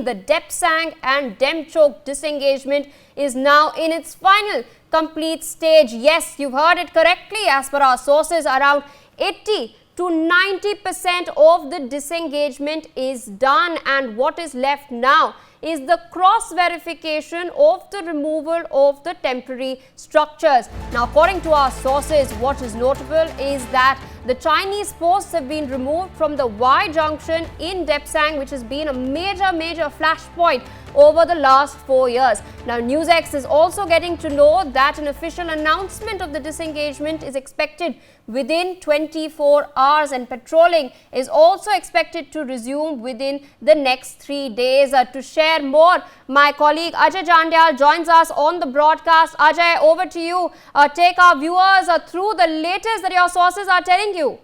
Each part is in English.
the Depsang and Demchok disengagement is now in its final complete stage. Yes, you've heard it correctly. As per our sources, around 80 to 90% of the disengagement is done, and what is left now is the cross-verification of the removal of the temporary structures. Now, according to our sources, what is notable is that the Chinese posts have been removed from the Y junction in Depsang, which has been a major flashpoint over the last 4 years. Now, NewsX is also getting to know that an official announcement of the disengagement is expected within 24 hours, and patrolling is also expected to resume within the next 3 days. To share more, my colleague Ajay Jandyal joins us on the broadcast. Ajay, over to you. Take our viewers through the latest that your sources are telling you.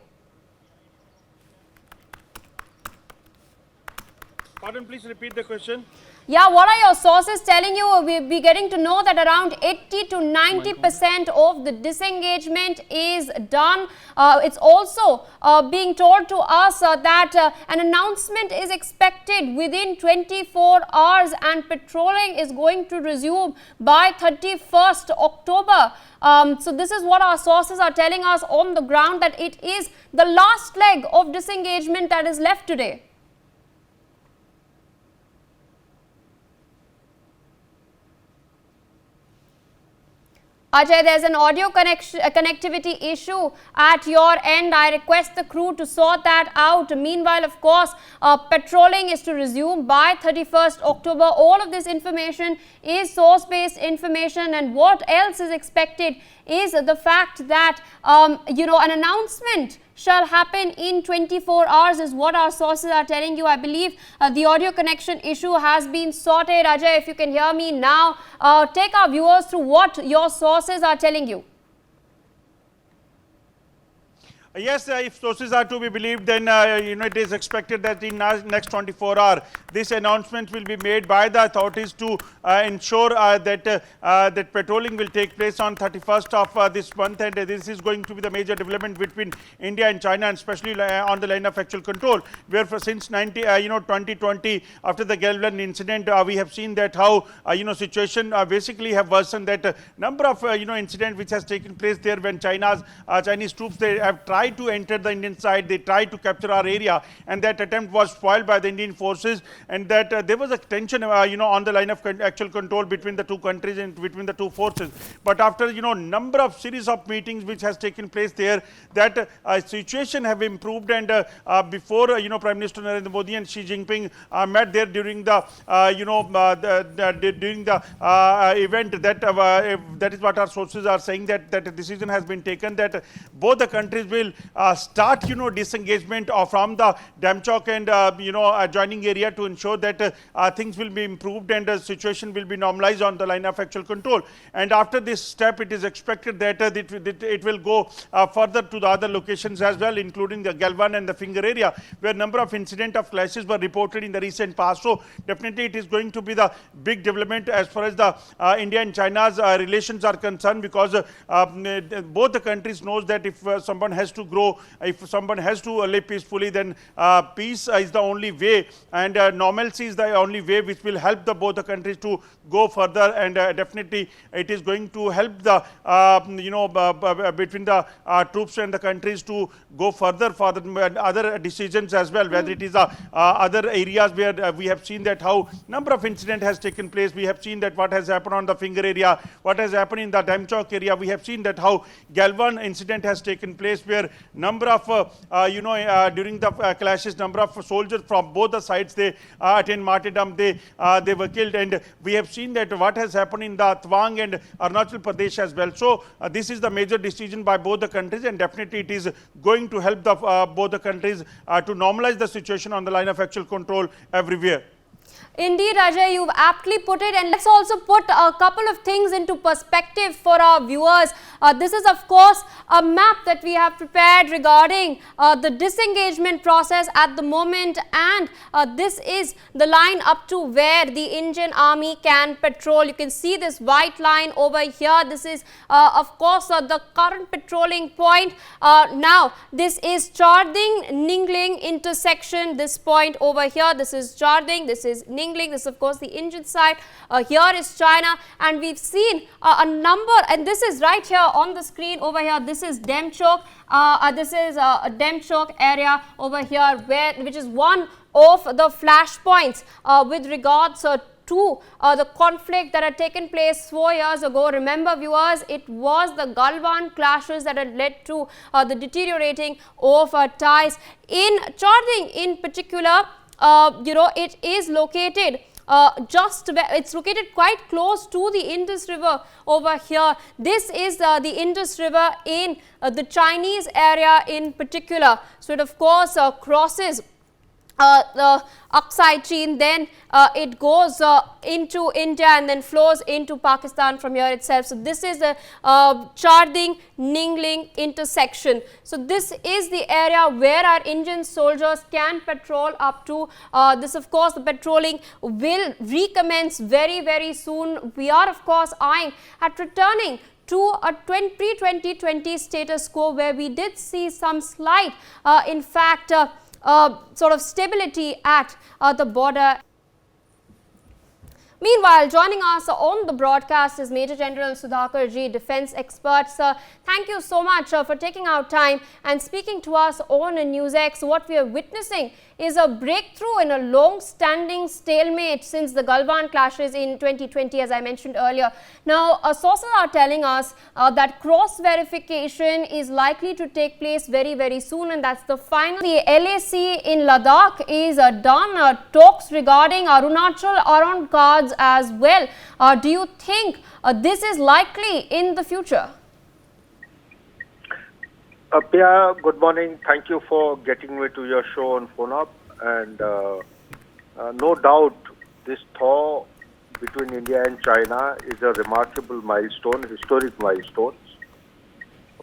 Pardon, please repeat the question. Yeah, what are your sources telling you? We'll be getting to know that around 80 to 90% of the disengagement is done. It's also being told to us that an announcement is expected within 24 hours and patrolling is going to resume by 31st October. So this is what our sources are telling us on the ground, that it is the last leg of disengagement that is left today. Ajay, there's an audio connectivity issue at your end. I request the crew to sort that out. Meanwhile, of course, patrolling is to resume by 31st October. All of this information is source-based information, and what else is expected is the fact that, an announcement shall happen in 24 hours is what our sources are telling you. I believe the audio connection issue has been sorted. Ajay, if you can hear me now, take our viewers through what your sources are telling you. Yes, if sources are to be believed, then it is expected that in next 24 hours, this announcement will be made by the authorities to ensure that patrolling will take place on 31st of this month, and this is going to be the major development between India and China, and especially on the line of actual control, where since 2020, after the Galvan incident, we have seen that how situation basically have worsened. That number of incident which has taken place there when Chinese troops, they have tried to enter the Indian side, they tried to capture our area, and that attempt was foiled by the Indian forces, and that there was a tension on the line of actual control between the two countries and between the two forces. But after number of series of meetings which has taken place there, that situation have improved, and before Prime Minister Narendra Modi and Xi Jinping met there during the event, that is what our sources are saying, that a decision has been taken that both the countries will start disengagement from the Demchok and adjoining area to ensure that things will be improved and the situation will be normalized on the line of actual control. And after this step, it is expected that it will go further to the other locations as well, including the Galvan and the Finger area, where number of incident of clashes were reported in the recent past. So definitely it is going to be the big development as far as the India and China's relations are concerned, because both the countries knows that if someone has to grow, if someone has to live peacefully, then peace is the only way, and normalcy is the only way which will help both the countries to go further, and definitely it is going to help the between the troops and the countries to go further for the other decisions as well, whether it is other areas where we have seen that how number of incident has taken place. We have seen that what has happened on the Finger area, what has happened in the Demchok area. We have seen that how Galvan incident has taken place, where number of during the clashes, number of soldiers from both the sides, they attained martyrdom, they were killed, and we have seen that what has happened in the Tawang and Arunachal Pradesh as well. So this is the major decision by both the countries, and definitely it is going to help both the countries to normalize the situation on the line of actual control everywhere. Indeed, Ajay, you've aptly put it, and let's also put a couple of things into perspective for our viewers. This is, of course, a map that we have prepared regarding the disengagement process at the moment, and this is the line up to where the Indian Army can patrol. You can see this white line over here. This is, of course, the current patrolling point. Now, this is Charding Ningling intersection, this point over here. This is Charding, this is Ningling. This is of course the Indian side. Here is China, and we've seen a number, and this is right here on the screen over here. This is Demchok. This is a Demchok area over here, which is one of the flashpoints with regards to the conflict that had taken place 4 years ago. Remember, viewers, it was the Galwan clashes that had led to the deteriorating of ties. In Charding in particular, it is located it's located quite close to the Indus River over here. This is the Indus River in the Chinese area in particular. So it of course crosses the Aksai Chin, then it goes into India and then flows into Pakistan from here itself. So this is the Charding Ningling intersection. So this is the area where our Indian soldiers can patrol up to. This of course the patrolling will recommence very soon. We are of course eyeing at returning to a pre-2020 status quo, where we did see some slight in fact sort of stability at the border. Meanwhile, joining us on the broadcast is Major General Sudhakar Ji, defense expert. Sir, thank you so much for taking out time and speaking to us on NewsX. What we are witnessing is a breakthrough in a long-standing stalemate since the Galwan clashes in 2020, as I mentioned earlier. Now, sources are telling us that cross-verification is likely to take place very soon, and that's the final. The LAC in Ladakh is done. Talks regarding Arunachal are on cards as well. Do you think this is likely in the future? Pia, good morning. Thank you for getting me to your show on Phone Up. And no doubt this thaw between India and China is a remarkable milestone, historic milestone.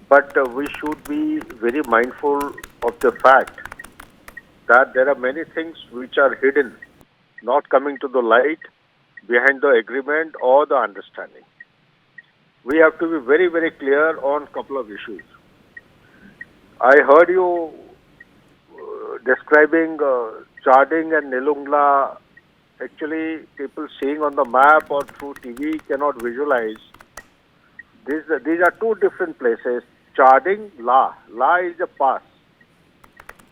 But we should be very mindful of the fact that there are many things which are hidden, not coming to the light behind the agreement or the understanding. We have to be very clear on a couple of issues. I heard you describing Charding and Nilungla. Actually, people seeing on the map or through TV cannot visualize. These are two different places. Charding, La is a pass.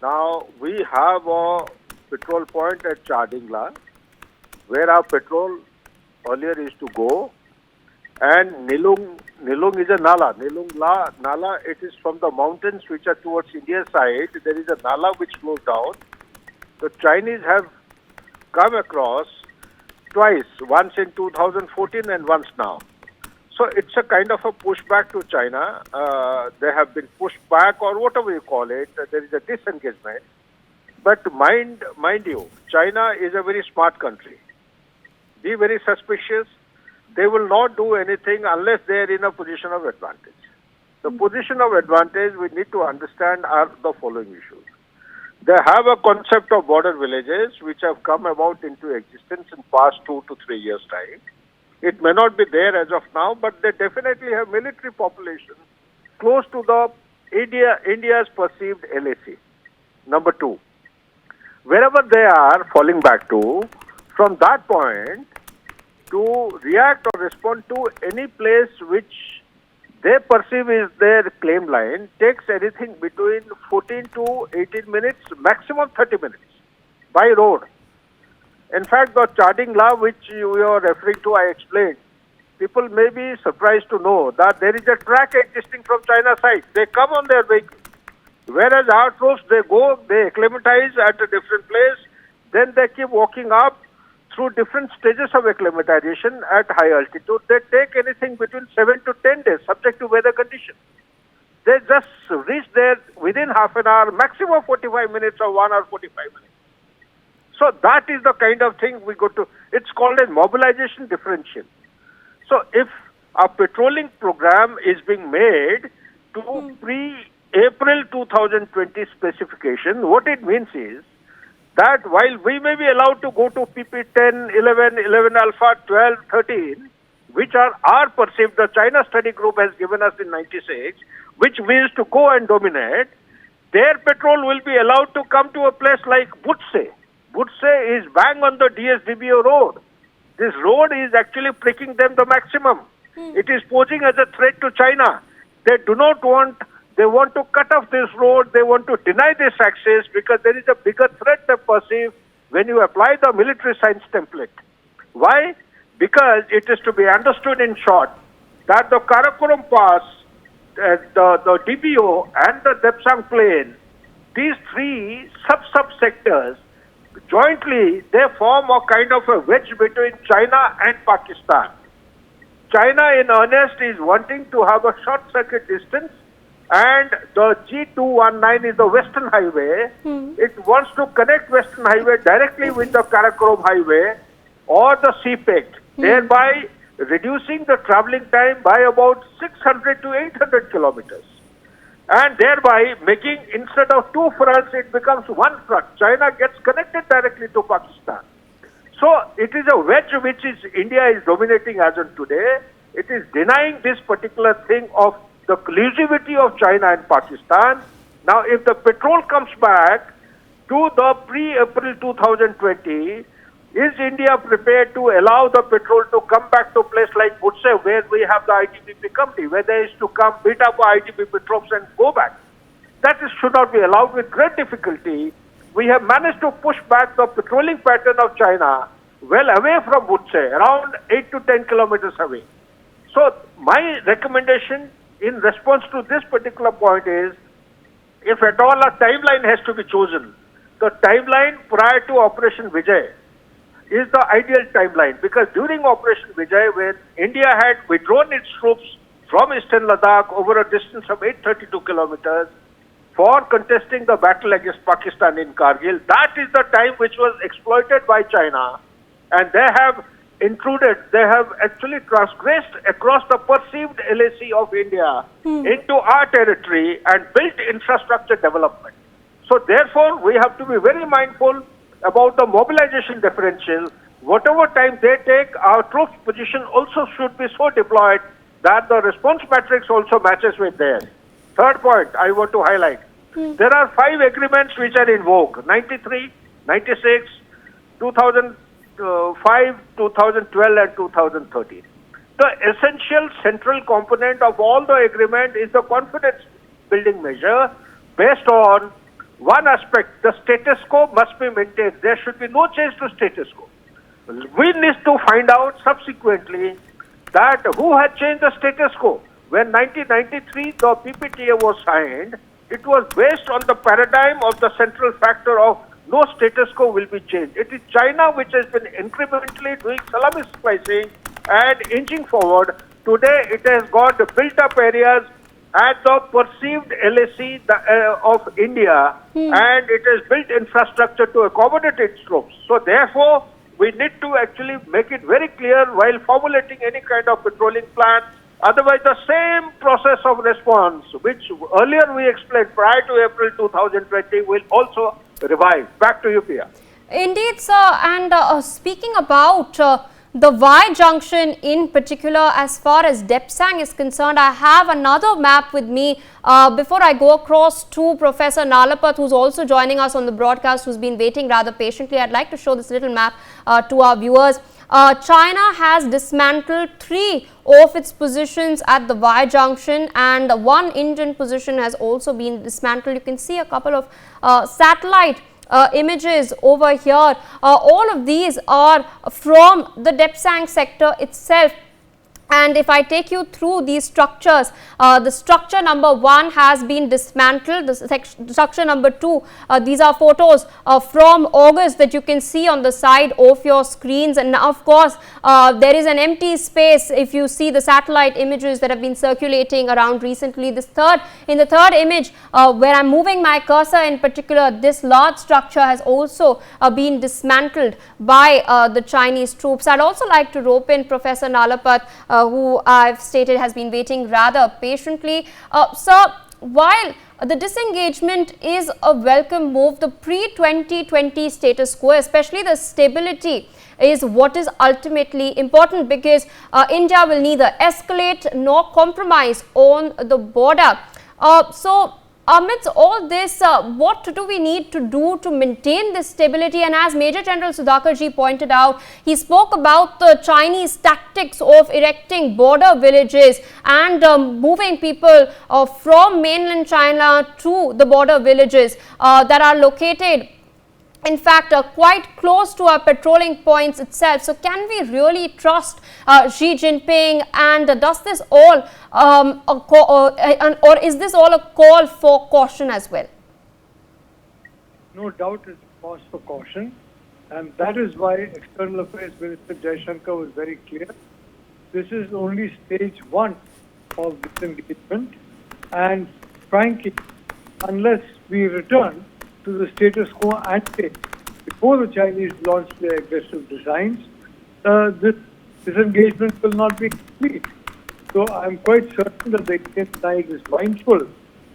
Now, we have a patrol point at Charding La, where our patrol earlier used to go. And Nilung is a Nala. Nala, it is from the mountains which are towards India's side. There is a Nala which flows down. The Chinese have come across twice, once in 2014 and once now. So it's a kind of a pushback to China. They have been pushed back, or whatever you call it. There is a disengagement. But mind you, China is a very smart country. Be very suspicious. They will not do anything unless they are in a position of advantage. The position of advantage we need to understand are the following issues. They have a concept of border villages which have come about into existence in past 2 to 3 years' time. It may not be there as of now, but they definitely have military population close to the India's perceived LAC. Number 2, wherever they are falling back to, from that point, to react or respond to any place which they perceive is their claim line takes anything between 14 to 18 minutes, maximum 30 minutes by road. In fact, the Charding law which you are referring to, I explained. People may be surprised to know that there is a track existing from China side. They come on their vehicle. Whereas our troops, they go, they acclimatize at a different place, then they keep walking up through different stages of acclimatization at high altitude. They take anything between 7 to 10 days, subject to weather conditions. They just reach there within half an hour, maximum 45 minutes or 1 hour 45 minutes. So that is the kind of thing we go to. It's called a mobilization differential. So if a patrolling program is being made to pre-April 2020 specification, what it means is that while we may be allowed to go to PP 10, 11, 11 alpha, 12, 13, which are perceived, the China study group has given us in 96, which we used to go and dominate, their patrol will be allowed to come to a place like Butse. Butse is bang on the DSDBO road. This road is actually pricking them the maximum. It is posing as a threat to China. They want to cut off this road, they want to deny this access because there is a bigger threat they perceive when you apply the military science template. Why? Because it is to be understood in short that the Karakoram Pass, the DBO and the Depsang Plain, these three sub-sectors, jointly they form a kind of a wedge between China and Pakistan. China in earnest is wanting to have a short circuit distance, and the G219 is the Western Highway. It wants to connect Western Highway directly with the Karakoram Highway or the CPEC, thereby reducing the traveling time by about 600 to 800 kilometers. And thereby making, instead of two fronts, it becomes one front. China gets connected directly to Pakistan. So it is a wedge which India is dominating as on today. It is denying this particular thing of the collusivity of China and Pakistan. Now, if the petrol comes back to the pre-April 2020, is India prepared to allow the petrol to come back to a place like Butse, where we have the ITBP company, where they used to come, beat up ITBP troops and go back? That should not be allowed. With great difficulty, we have managed to push back the patrolling pattern of China well away from Butse, around 8 to 10 kilometers away. So my recommendation in response to this particular point is, if at all a timeline has to be chosen, the timeline prior to Operation Vijay is the ideal timeline, because during Operation Vijay, when India had withdrawn its troops from eastern Ladakh over a distance of 832 kilometers for contesting the battle against Pakistan in Kargil, that is the time which was exploited by China, and they have intruded, they have actually transgressed across the perceived LAC of India into our territory and built infrastructure development. So therefore, we have to be very mindful about the mobilization differential. Whatever time they take, our troops' position also should be so deployed that the response matrix also matches with theirs. Third point I want to highlight. There are 5 agreements which are in vogue: 93, 96, 2005, 2012 and 2013. The essential central component of all the agreement is the confidence building measure based on one aspect: the status quo must be maintained. There should be no change to status quo. We need to find out subsequently that who had changed the status quo. When 1993 the PPTA was signed, it was based on the paradigm of the central factor of no status quo will be changed. It is China which has been incrementally doing salami slicing and inching forward. Today it has got built up areas at the perceived LAC of India, and it has built infrastructure to accommodate its troops. So therefore, we need to actually make it very clear while formulating any kind of patrolling plan. Otherwise, the same process of response, which earlier we explained prior to April 2020, will also revive. Back to you, Pia. Indeed, sir. And speaking about the Y junction in particular, as far as Depsang is concerned, I have another map with me. Before I go across to Professor Nalapat, who's also joining us on the broadcast, who's been waiting rather patiently, I'd like to show this little map to our viewers. China has dismantled 3 of its positions at the Y junction, and one Indian position has also been dismantled. You can see a couple of satellite images over here. All of these are from the Depsang sector itself. And if I take you through these structures, the structure number 1 has been dismantled. The structure number 2, these are photos from August that you can see on the side of your screens. And of course, there is an empty space if you see the satellite images that have been circulating around recently. In the third image, where I'm moving my cursor in particular, this large structure has also been dismantled by the Chinese troops. I'd also like to rope in Professor Nalapat, who I've stated has been waiting rather patiently. Sir, while the disengagement is a welcome move, the pre-2020 status quo, especially the stability, is what is ultimately important, because India will neither escalate nor compromise on the border. So amidst all this, what do we need to do to maintain this stability? And as Major General Sudhakarji pointed out, he spoke about the Chinese tactics of erecting border villages and moving people from mainland China to the border villages that are located, in fact, quite close to our patrolling points itself. So can we really trust Xi Jinping, and does this all or is this all a call for caution as well? No doubt it's a cause for caution, and that is why External Affairs Minister Jaishankar was very clear. This is only stage one of disengagement, and frankly, unless we return to the status quo ante before the Chinese launch their aggressive designs, this disengagement will not be complete. So I'm quite certain that the Indian side is mindful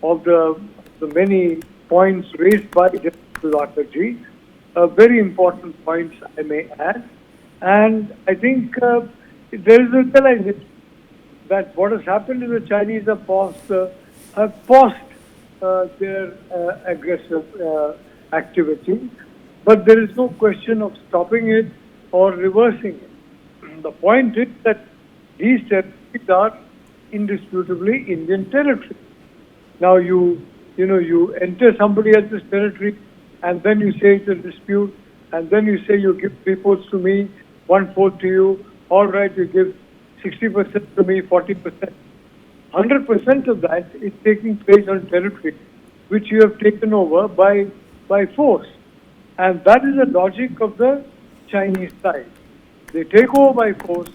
of the many points raised by Sudhakarji, very important points I may add. And I think there is a realization that what has happened is the Chinese have paused their aggressive activity, but there is no question of stopping it or reversing it. The point is that these territories are indisputably Indian territory. Now you enter somebody else's territory, and then you say it's a dispute, and then you say you give 3/4 to me, 1/4 to you. All right, you give 60% to me, 40%. 100% of that is taking place on territory which you have taken over by force. And that is the logic of the Chinese side. They take over by force,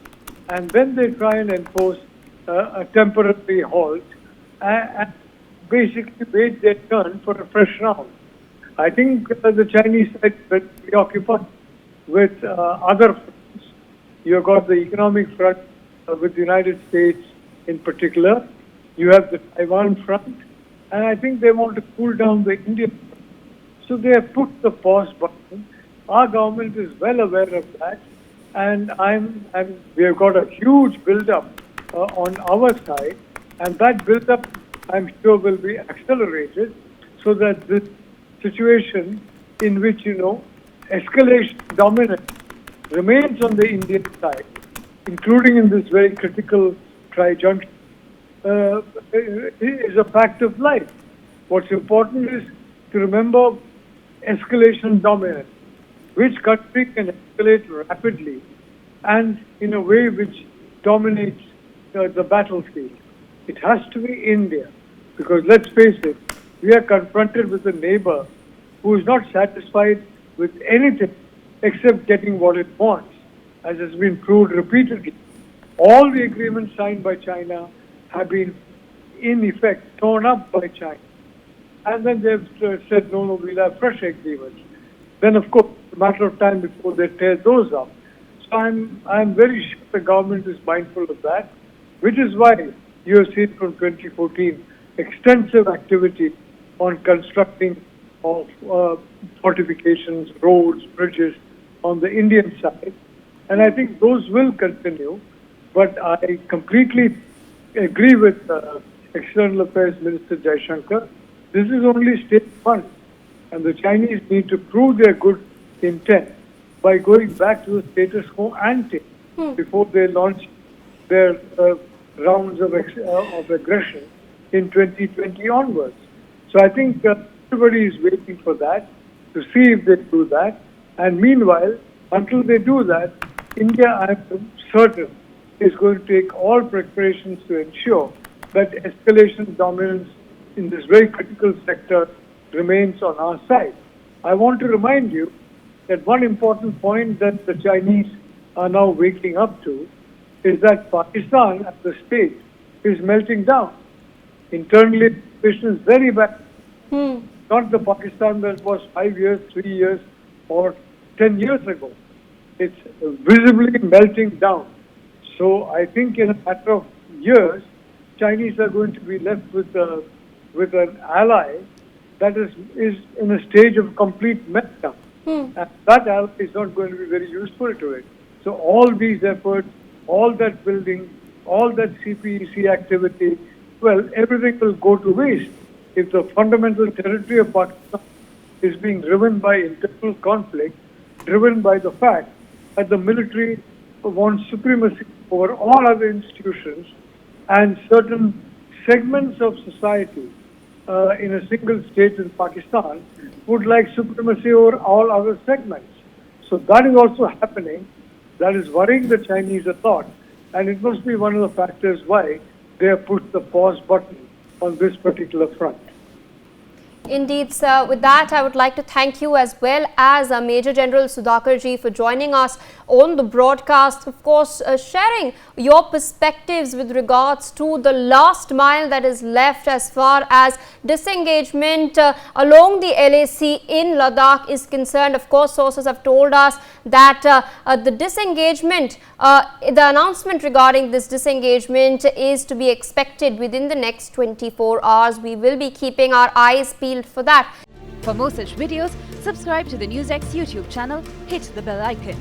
and then they try and enforce a temporary halt and basically wait their turn for a fresh round. I think the Chinese side is very preoccupied with other fronts. You've got the economic front with the United States in particular. You have the Taiwan front, and I think they want to cool down the Indian front. So they have put the pause button. Our government is well aware of that, and we have got a huge build-up on our side, and that build-up, I'm sure, will be accelerated, so that this situation in which, escalation dominance remains on the Indian side, including in this very critical junction, is a fact of life. What's important is to remember escalation dominance. Which country can escalate rapidly and in a way which dominates the battlefield? It has to be India, because let's face it, we are confronted with a neighbor who is not satisfied with anything except getting what it wants, as has been proved repeatedly. All the agreements signed by China have been, in effect, torn up by China. And then they've said, no, we'll have fresh agreements. Then, of course, it's a matter of time before they tear those up. So I'm very sure the government is mindful of that, which is why you have seen from 2014 extensive activity on constructing of fortifications, roads, bridges on the Indian side. And I think those will continue. But I completely agree with External Affairs Minister Jaishankar. This is only stage one, and the Chinese need to prove their good intent by going back to the status quo ante before they launch their rounds of aggression in 2020 onwards. So I think everybody is waiting for that, to see if they do that. And meanwhile, until they do that, India, I'm certain, is going to take all preparations to ensure that escalation dominance in this very critical sector remains on our side. I want to remind you that one important point that the Chinese are now waking up to is that Pakistan, at the state, is melting down. Internally, the situation is very bad. Not the Pakistan that was 5 years, 3 years, or 10 years ago. It's visibly melting down. So I think in a matter of years, Chinese are going to be left with an ally that is in a stage of complete meltdown. And that ally is not going to be very useful to it. So all these efforts, all that building, all that CPEC activity, well, everything will go to waste if the fundamental territory of Pakistan is being driven by internal conflict, driven by the fact that the military wants supremacy over all other institutions, and certain segments of society in a single state in Pakistan would like supremacy over all other segments. So that is also happening. That is worrying the Chinese a lot, and it must be one of the factors why they have pushed the pause button on this particular front. Indeed, sir. With that, I would like to thank you as well as Major General Sudhakarji for joining us on the broadcast. Of course, sharing your perspectives with regards to the last mile that is left as far as disengagement along the LAC in Ladakh is concerned. Of course, sources have told us that the disengagement, the announcement regarding this disengagement is to be expected within the next 24 hours. We will be keeping our eyes peeled for that. For more such videos, subscribe to the NewsX YouTube channel, hit the bell icon.